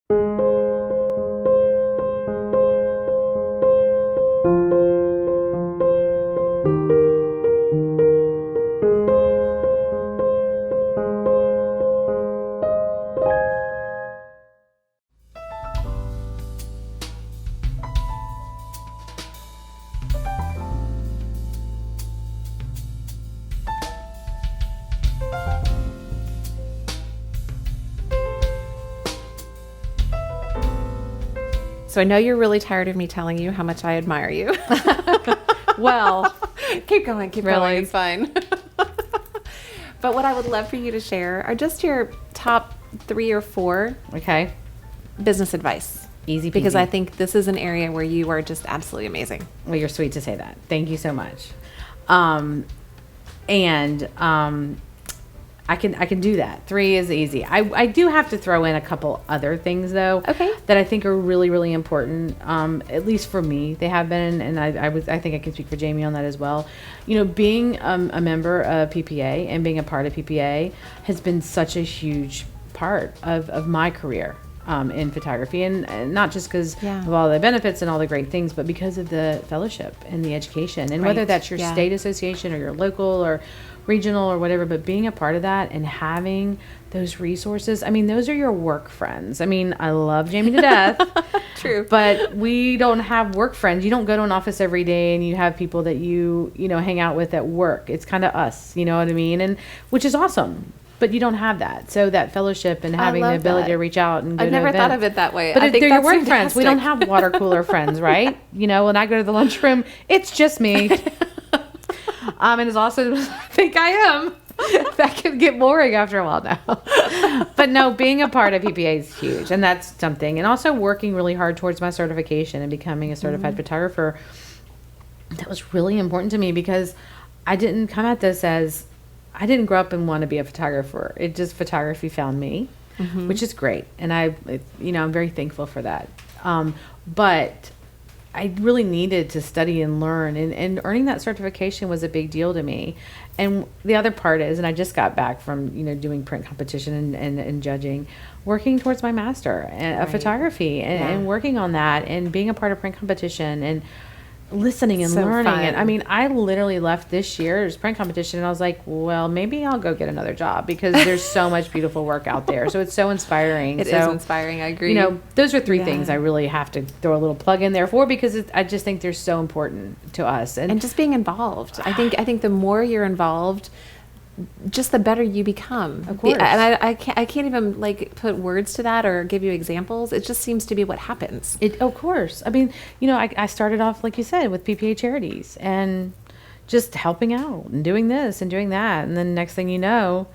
So I know you're really tired of me telling you how much I admire you. Well, keep going. Really? It's fine. But what I would love for you to share are just your top 3 or 4 okay. business advice. Easy peasy. Because I think this is an area where you are just absolutely amazing. Well, you're sweet to say that. Thank you so much. I can do that. 3 is easy. I do have to throw in a couple other things though. Okay. That I think are really, really important. At least for me, they have been, and I think I can speak for Jamie on that as well. You know, being a member of PPA and being a part of PPA has been such a huge part of my career. In photography, and not just because of all the benefits and all the great things, but because of the fellowship and the education, and whether that's your state association or your local or regional or whatever, but being a part of that and having those resources. I mean, those are your work friends. I mean, I love Jamie to death. True. But we don't have work friends. You don't go to an office every day and you have people that you hang out with at work. It's kind of us, you know what I mean? And which is awesome. But you don't have that. So that fellowship and having the ability to reach out and go I've to never events. thought of it that way. But I think they're your work fantastic. friends. We don't have water cooler friends, right? You know, when I go to the lunchroom, it's just me. And as also I think I am. That can get boring after a while now. But no, being a part of PPA is huge. And that's something. And also working really hard towards my certification and becoming a certified photographer. That was really important to me because I didn't come at this as, I didn't grow up and want to be a photographer. It just, photography found me, which is great. And I'm very thankful for that. But I really needed to study and learn, and earning that certification was a big deal to me. And the other part is, and I just got back from, doing print competition and judging, working towards my master of photography and working on that and being a part of print competition and listening and learning. And I mean, I literally left this year's print competition and I was like, well, maybe I'll go get another job because there's so much beautiful work out there. So it's so inspiring. It is inspiring. I agree. Those are 3 things I really have to throw a little plug in there for because I just think they're so important to us. And just being involved. I think the more you're involved, just the better you become. Of course. And I can't even put words to that or give you examples. It just seems to be what happens. Of course. I mean, I started off, like you said, with PPA charities and just helping out and doing this and doing that. And then next thing you know,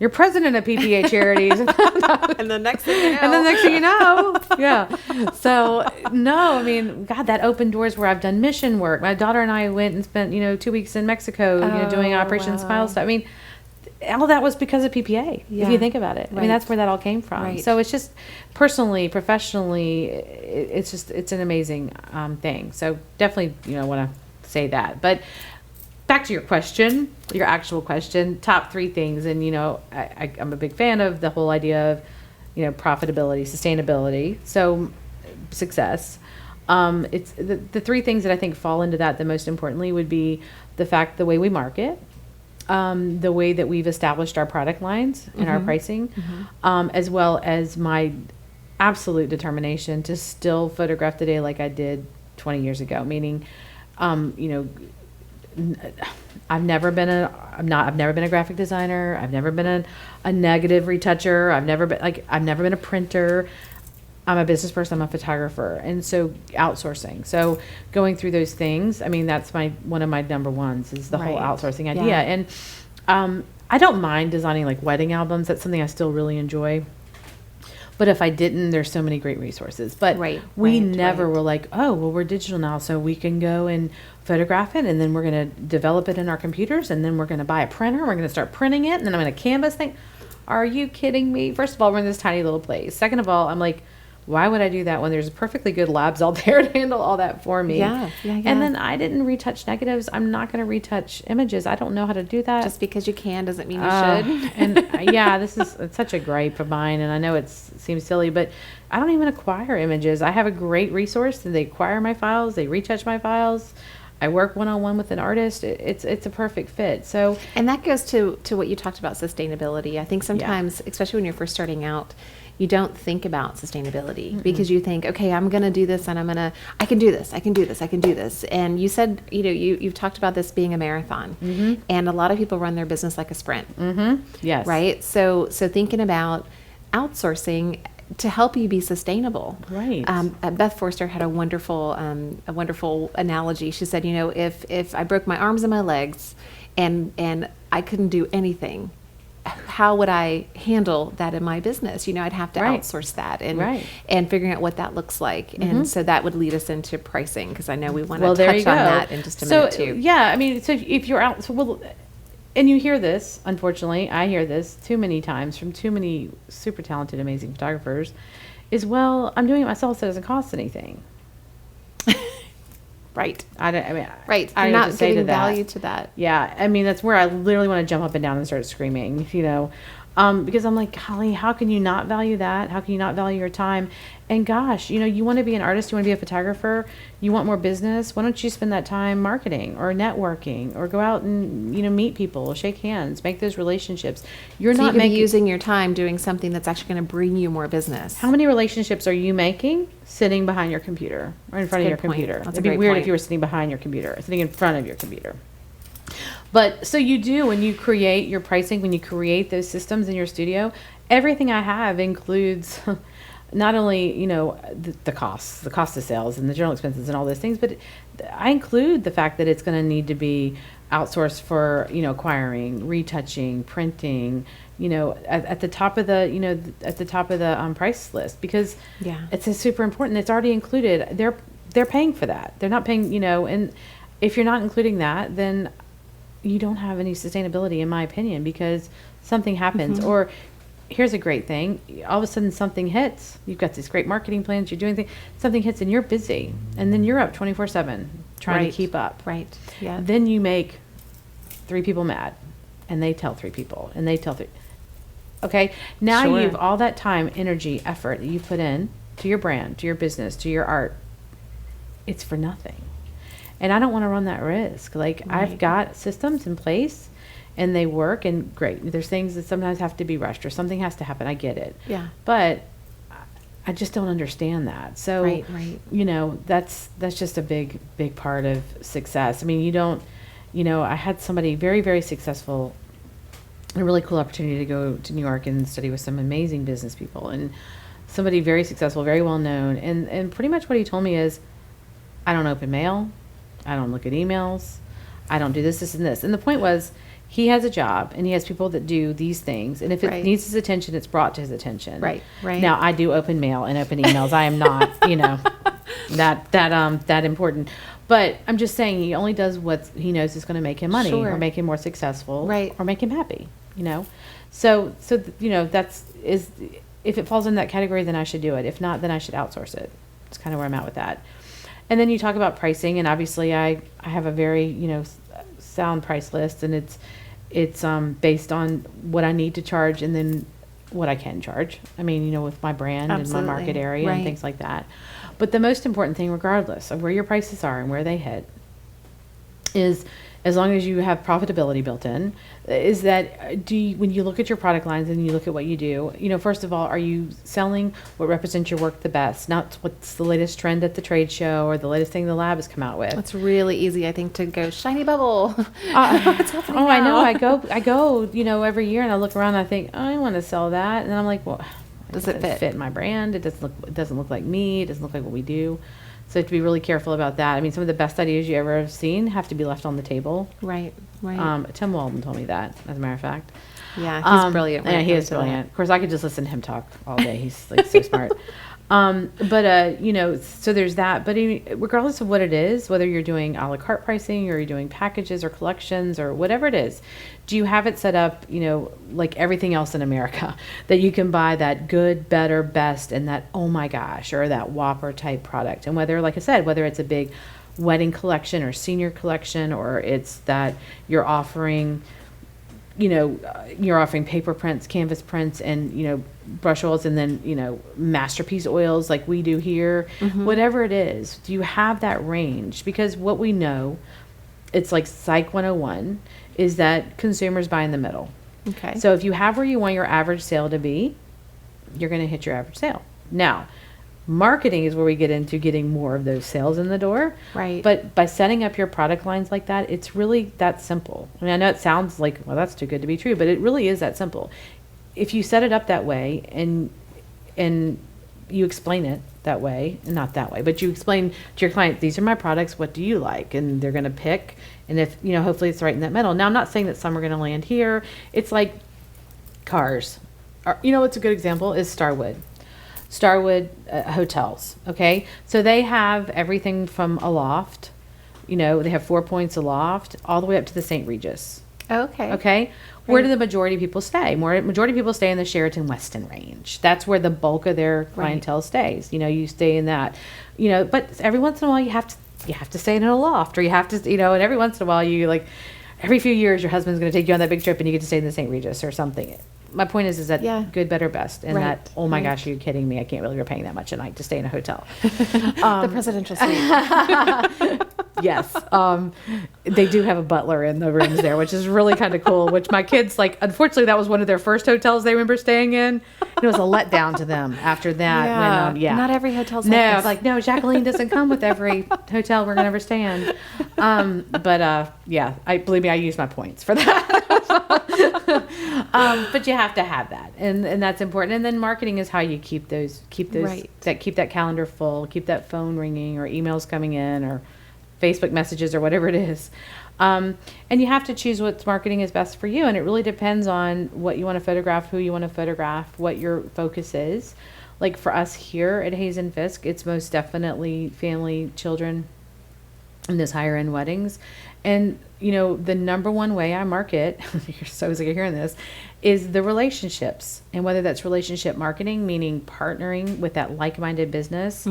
you're president of PPA charities. And the next thing you know. Yeah. So, no, I mean, God, that opened doors where I've done mission work. My daughter and I went and spent, 2 weeks in Mexico, doing Operation Smile stuff. I mean, all that was because of PPA, if you think about it. I mean, that's where that all came from. Right. So it's just personally, professionally, it's an amazing thing. So definitely, want to say that. But back to your question, your actual question, top 3 things. And, I'm a big fan of the whole idea of, profitability, sustainability. So success. It's the 3 things that I think fall into that the most importantly would be the way we market, the way that we've established our product lines and our pricing, as well as my absolute determination to still photograph the day like I did 20 years ago, meaning, I've never been a graphic designer. I've never been a negative retoucher. I've never been a printer. I'm a business person. I'm a photographer. And so outsourcing. So going through those things, I mean, that's one of my number ones is the whole outsourcing idea. Yeah. And I don't mind designing wedding albums. That's something I still really enjoy. But if I didn't, there's so many great resources. But we never were like, oh, well, we're digital now, so we can go and photograph it, and then we're going to develop it in our computers, and then we're going to buy a printer, we're going to start printing it, and then I'm going to canvas thing. Are you kidding me? First of all, we're in this tiny little place. Second of all, I'm like, Why would I do that when there's perfectly good labs out there to handle all that for me? Yeah. And then I didn't retouch negatives. I'm not going to retouch images. I don't know how to do that. Just because you can doesn't mean you should. And it's such a gripe of mine, and I know it seems silly, but I don't even acquire images. I have a great resource, and they acquire my files, they retouch my files. I work one-on-one with an artist. It's a perfect fit. So, and that goes to what you talked about, sustainability. I think sometimes, especially when you're first starting out, you don't think about sustainability because you think, okay, I'm going to do this and I can do this. And you said, you've talked about this being a marathon, and a lot of people run their business like a sprint. Yes. Right. So thinking about outsourcing to help you be sustainable. Right. Beth Forster had a wonderful analogy. She said, if I broke my arms and my legs and I couldn't do anything, how would I handle that in my business? I'd have to outsource that and figuring out what that looks like. And so that would lead us into pricing, because I know we want to touch on that in just a minute too. Yeah. I mean, so if you're out, and you hear this, unfortunately, I hear this too many times from too many super talented, amazing photographers, is, well, I'm doing it myself, so it doesn't cost anything. Right. You're not giving value to that. Yeah. I mean, that's where I literally want to jump up and down and start screaming, because I'm like, golly, how can you not value that? How can you not value your time? And gosh, you want to be an artist, you want to be a photographer, you want more business. Why don't you spend that time marketing or networking, or go out and, meet people, shake hands, make those relationships. You're not using your time doing something that's actually going to bring you more business. How many relationships are you making sitting behind your computer or in front of your computer? It'd be weird if you were sitting behind your computer, sitting in front of your computer. But so you do, when you create your pricing, when you create those systems in your studio, everything I have includes not only, the costs, the cost of sales and the general expenses and all those things, but I include the fact that it's going to need to be outsourced for, acquiring, retouching, printing, at the top of the, price list, because it's super important. It's already included. They're paying for that. They're not paying, and if you're not including that, then you don't have any sustainability, in my opinion, because something happens. Or here's a great thing. All of a sudden something hits. You've got these great marketing plans. You're doing things. Something hits and you're busy. And then you're up 24/7 trying to keep up. Right. Yeah. Then you make 3 people mad, and they tell 3 people, and they tell 3. Okay. Now you've all that time, energy, effort that you put in to your brand, to your business, to your art. It's for nothing. And I don't want to run that risk. I've got systems in place and they work, and great. There's things that sometimes have to be rushed or something has to happen. I get it. Yeah. But I just don't understand that. So, that's just a big, big part of success. I mean, I had somebody very, very successful, a really cool opportunity to go to New York and study with some amazing business people, and somebody very successful, very well known. And pretty much what he told me is, I don't open mail. I don't look at emails. I don't do this, this, and this. And the point was, he has a job and he has people that do these things. And if it needs his attention, it's brought to his attention. Right. Now, I do open mail and open emails. I am not, that important. But I'm just saying, he only does what he knows is going to make him money or make him more successful or make him happy, So, if it falls in that category, then I should do it. If not, then I should outsource it. That's kind of where I'm at with that. And then you talk about pricing, and obviously I have a very, sound price list, and it's based on what I need to charge and then what I can charge. I mean, with my brand and my market area and things like that. But the most important thing, regardless of where your prices are and where they hit, is, as long as you have profitability built in, is that when you look at your product lines and you look at what you do, first of all, are you selling what represents your work the best, not what's the latest trend at the trade show or the latest thing the lab has come out with? It's really easy, I think, to go shiny bubble. What's happening now? I know. I go, every year, and I look around and I think, I want to sell that, and then I'm like, well, does it fit my brand? It doesn't look like me. It doesn't look like what we do. So you have to be really careful about that. I mean, some of the best ideas you ever have seen have to be left on the table. Right. Tim Walden told me that, as a matter of fact. Yeah, he's brilliant. Yeah, he is brilliant. Of course, I could just listen to him talk all day. He's so smart. So there's that. But regardless of what it is, whether you're doing a la carte pricing or you're doing packages or collections or whatever it is, do you have it set up, like everything else in America, that you can buy that good, better, best, and that, oh my gosh, or that Whopper type product? And whether, like I said, whether it's a big wedding collection or senior collection, or it's that you're offering paper prints, canvas prints, and, brush oils, and then, masterpiece oils like we do here, whatever it is, do you have that range? Because what we know, it's like Psych 101, is that consumers buy in the middle. Okay. So if you have where you want your average sale to be, you're going to hit your average sale. Now, marketing is where we get into getting more of those sales in the door. Right. But by setting up your product lines like that, it's really that simple. I mean, I know it sounds like, well, that's too good to be true, but it really is that simple. If you set it up that way and you explain it that way, and not that way, but you explain to your client, these are my products, what do you like? And they're going to pick. And if, hopefully it's right in that middle. Now, I'm not saying that some are going to land here. It's like cars. What's a good example is Starwood hotels. Okay. So they have everything from a loft, they have 4 points aloft all the way up to the St. Regis. Okay. Okay. Where do the majority of people stay? Majority of people stay in the Sheraton Westin range. That's where the bulk of their clientele stays. You stay in that, but every once in a while you have to stay in a loft, or you have to, and every once in a while every few years your husband's going to take you on that big trip and you get to stay in the St. Regis or something. My point is that good, better, best, and that, oh my gosh, are you kidding me? I can't believe you're paying that much a night to stay in a hotel. The presidential suite. Yes. They do have a butler in the rooms there, which is really kind of cool, which my kids, unfortunately, that was one of their first hotels they remember staying in. It was a letdown to them after that. Not every hotel's no, like this. no, Jacqueline doesn't come with every hotel we're going to ever stay in. Believe me, I use my points for that. But you have to have that, and that's important. And then marketing is how you keep that calendar full, keep that phone ringing, or emails coming in, or Facebook messages, or whatever it is. And you have to choose what marketing is best for you, and it really depends on what you want to photograph, who you want to photograph, what your focus is. Like for us here at Hayes and Fisk, it's most definitely family, children, and those higher end weddings. And the number one way I market, you're so sick of hearing this, is the relationships. And whether that's relationship marketing, meaning partnering with that like-minded business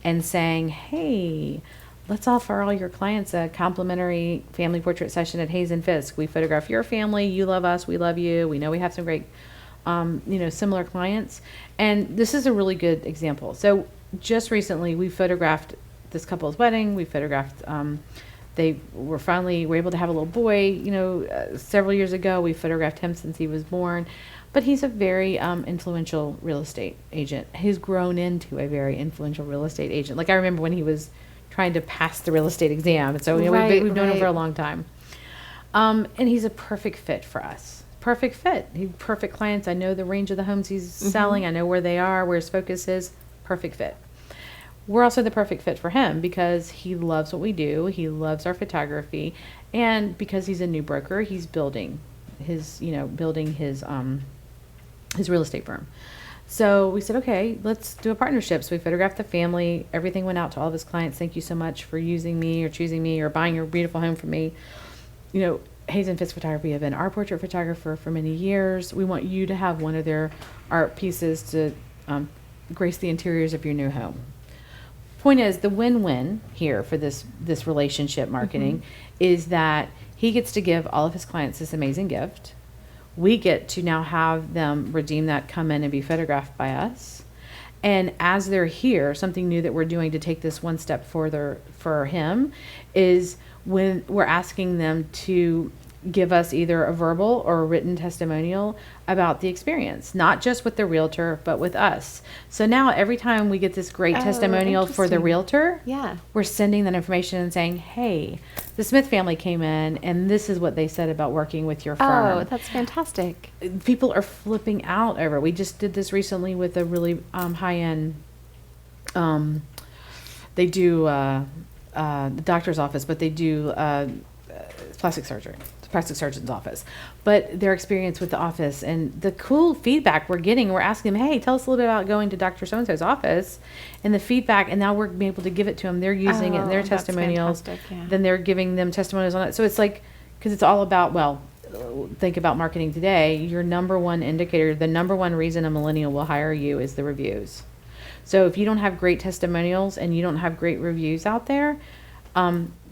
and saying, hey, let's offer all your clients a complimentary family portrait session at Hayes and Fisk. We photograph your family. You love us. We love you. We know we have some great, similar clients. And this is a really good example. So just recently we photographed this couple's wedding. We photographed, they were able to have a little boy, several years ago. We photographed him since he was born. But he's a very influential real estate agent. He's grown into a very influential real estate agent. Like I remember when he was trying to pass the real estate exam. And so we've known him for a long time. And he's a perfect fit for us. Perfect fit. He's perfect clients. I know the range of the homes he's selling. I know where they are, where his focus is. Perfect fit. We're also the perfect fit for him because he loves what we do. He loves our photography. And because he's a new broker, he's building his real estate firm. So we said, okay, let's do a partnership. So we photographed the family. Everything went out to all of his clients. Thank you so much for using me or choosing me or buying your beautiful home from me. Hayes and Fisk Photography have been our portrait photographer for many years. We want you to have one of their art pieces to grace the interiors of your new home. Point is, the win-win here for this relationship marketing is that he gets to give all of his clients this amazing gift. We get to now have them redeem that, come in and be photographed by us. And as they're here, something new that we're doing to take this one step further for him is when we're asking them to give us either a verbal or a written testimonial about the experience, not just with the realtor, but with us. So now every time we get this great testimonial for the realtor, we're sending that information and saying, hey, the Smith family came in and this is what they said about working with your firm. Oh, that's fantastic. People are flipping out over. We just did this recently with a really high-end, they do the doctor's office, but they do plastic surgery. plastic surgeon's office, but their experience with the office and the cool feedback we're getting. We're asking them, hey, tell us a little bit about going to Dr. So-and-so's office, and the feedback, and now we're being able to give it to them. They're using it in their that's testimonials. fantastic, yeah. Then they're giving them testimonials on it. So it's like, because it's all about, well, think about marketing today. Your number one indicator, the number one reason a millennial will hire you is the reviews. So if you don't have great testimonials and you don't have great reviews out there,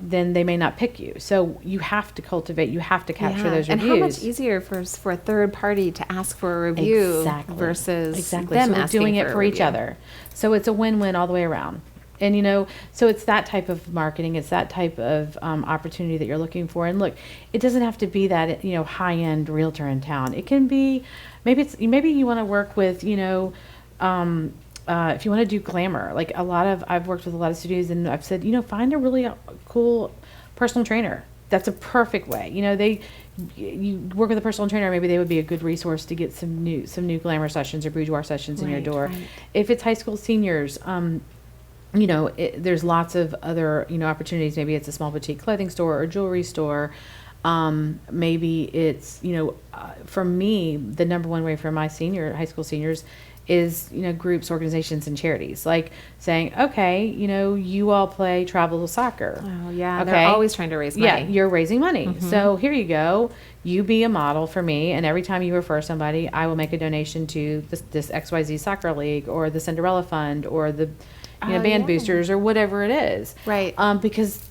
then they may not pick you. So you have to cultivate, you have to capture those reviews. And how much easier for a third party to ask for a review versus them so we're asking doing it for each review. other. So it's a win-win all the way around. And, you know, so it's that type of marketing. It's that type of opportunity that you're looking for. And look, it doesn't have to be that, you know, high-end realtor in town. It can be, maybe you want to work with, you know, if you want to do glamour, like I've worked with a lot of studios, and I've said, you know, find a really cool personal trainer. That's a perfect way. You know, you work with a personal trainer, maybe they would be a good resource to get some new glamour sessions or boudoir sessions in your door. Right. If it's high school seniors, you know, there's lots of other, you know, opportunities. Maybe it's a small boutique clothing store or jewelry store. Maybe it's, you know, for me, the number one way for my high school seniors is, you know, groups, organizations, and charities. Like saying, okay, you know, you all play travel soccer. Oh, yeah. Okay. They're always trying to raise money. Yeah, you're raising money. So here you go. You be a model for me, and every time you refer somebody, I will make a donation to this XYZ soccer league or the Cinderella Fund or the band boosters or whatever it is. Right. Because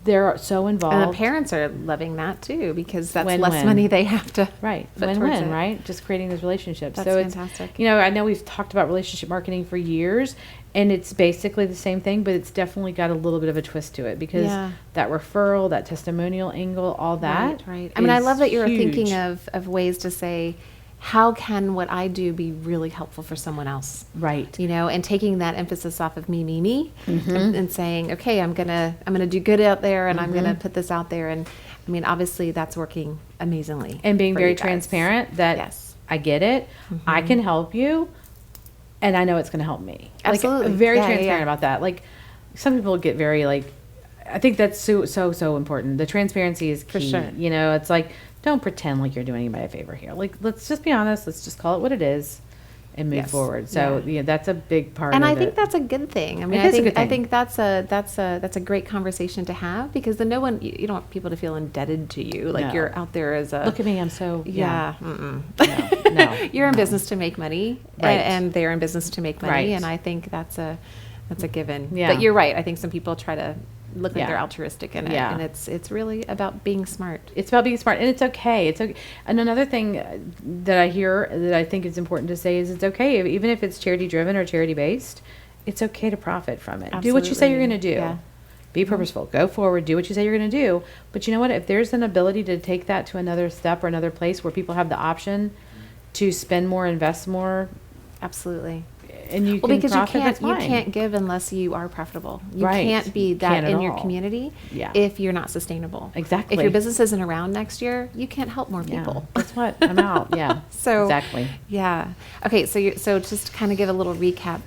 they're so involved. And the parents are loving that too, because that's Win-win. less money they have to Right. put towards Win-win, it. right? Just creating those relationships. That's so fantastic. It's, you know, I know we've talked about relationship marketing for years, and it's basically the same thing, but it's definitely got a little bit of a twist to it because that referral, that testimonial angle, all that. Right. I mean, I love that you're huge. thinking of ways to say, how can what I do be really helpful for someone else? Right. You know, and taking that emphasis off of me, and saying, okay, I'm gonna do good out there, and I'm gonna put this out there. And I mean, obviously, that's working amazingly. And being for very you guys. transparent that Yes. I get it, I can help you, and I know it's going to help me. Absolutely. Like, very Yeah, transparent yeah. about that. Like, some people get very, like, I think that's so important. The transparency is key. For sure. You know, it's like, don't pretend like you're doing anybody a favor here. Like, let's just be honest. Let's just call it what it is and move Yes. forward. So, yeah, that's a big part And of it. I think that's a good thing. I mean, It is a good I thing. think that's a great conversation to have, because then you don't want people to feel indebted to you, like No. you're out there as a Look at me, I'm so, No. You're in business to make money, Right. and they're in business to make money, Right. and I think that's a given. Yeah. But you're right. I think some people try to look like Yeah. they're altruistic in it, Yeah. and it's really about being smart. It's about being smart, and it's okay. It's okay. And another thing that I hear that I think is important to say is it's okay, even if it's charity driven or charity based, it's okay to profit from it. Do what you say you're going to do. Yeah. Be purposeful. Go forward. Do what you say you're going to do. But you know what? If there's an ability to take that to another step or another place where people have the option to spend more, invest more, Absolutely. and you Well, can because profit, that's you fine. can't give unless you are profitable. You Right. can't be that Can't at in your all. community Yeah. if you're not sustainable. Exactly. If your business isn't around next year, you can't help more Yeah. people. Guess what? I'm out. Yeah. So exactly. Yeah. Okay. So just to kind of give a little recap,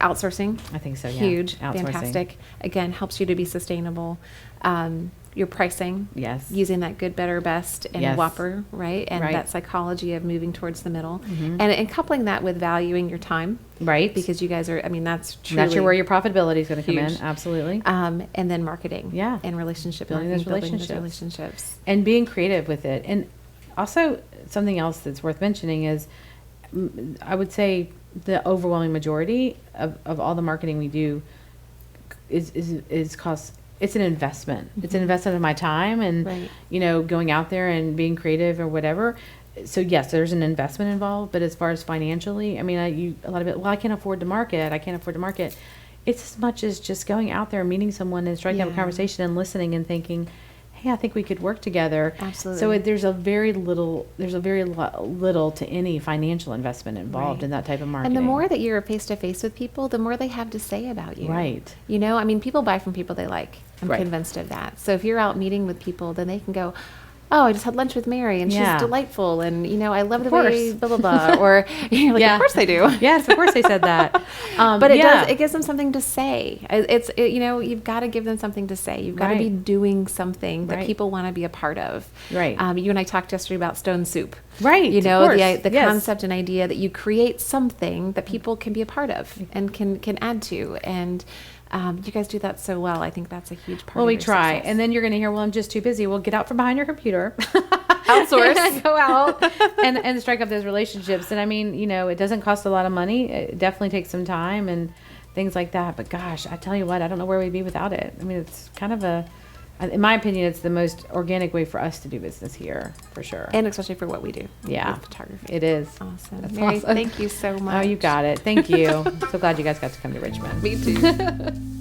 outsourcing. I think so. Yeah. Huge, Outsourcing. fantastic. Again, helps you to be sustainable. Your pricing. Yes. Using that good, better, best, and Yes. Whopper, right? And Right. that psychology of moving towards the middle, and coupling that with valuing your time, Right. because you guys are. I mean, that's truly. That's where your profitability is going to come in. huge. Absolutely. And then marketing. Yeah. And relationship Building marketing, those building those relationships. relationships. And being creative with it. And also something else that's worth mentioning is I would say the overwhelming majority of all the marketing we do is cost. It's an investment. It's an investment of my time and, Right. you know, going out there and being creative or whatever. So yes, there's an investment involved, but as far as financially, I mean, a lot of it, well, I can't afford to market. I can't afford to market. It's as much as just going out there, meeting someone and striking up a Yeah. conversation and listening and thinking, hey, I think we could work together. Absolutely. So there's a very little to any financial investment involved Right. in that type of marketing. And the more that you're face to face with people, the more they have to say about you. Right. You know, I mean, people buy from people they like. I'm Right. convinced of that. So if you're out meeting with people, then they can go, oh, I just had lunch with Mary and Yeah. she's delightful. And, I love the course. way blah, blah, blah. Or you're like, Yeah. of course I do. Yes, of course they said that. But yeah. it gives them something to say. You've got to give them something to say. You've got to be Right. doing something that Right. people want to be a part of. Right. You and I talked yesterday about stone soup. Right, of The course. the Yes. concept and idea that you create something that people can be a part of and can add to. And you guys do that so well. I think that's a huge part Well, of we your try. success. And then you're going to hear, well, I'm just too busy. Well, get out from behind your computer. Outsource. And go out and strike up those relationships. And I mean, it doesn't cost a lot of money. It definitely takes some time and things like that. But gosh, I tell you what, I don't know where we'd be without it. I mean, it's kind of in my opinion, it's the most organic way for us to do business here, for sure. And especially for what we do. Yeah. With photography. It is. Awesome. That's Mary, awesome. thank you so much. Oh, you got it. Thank you. So glad you guys got to come to Richmond. Me too.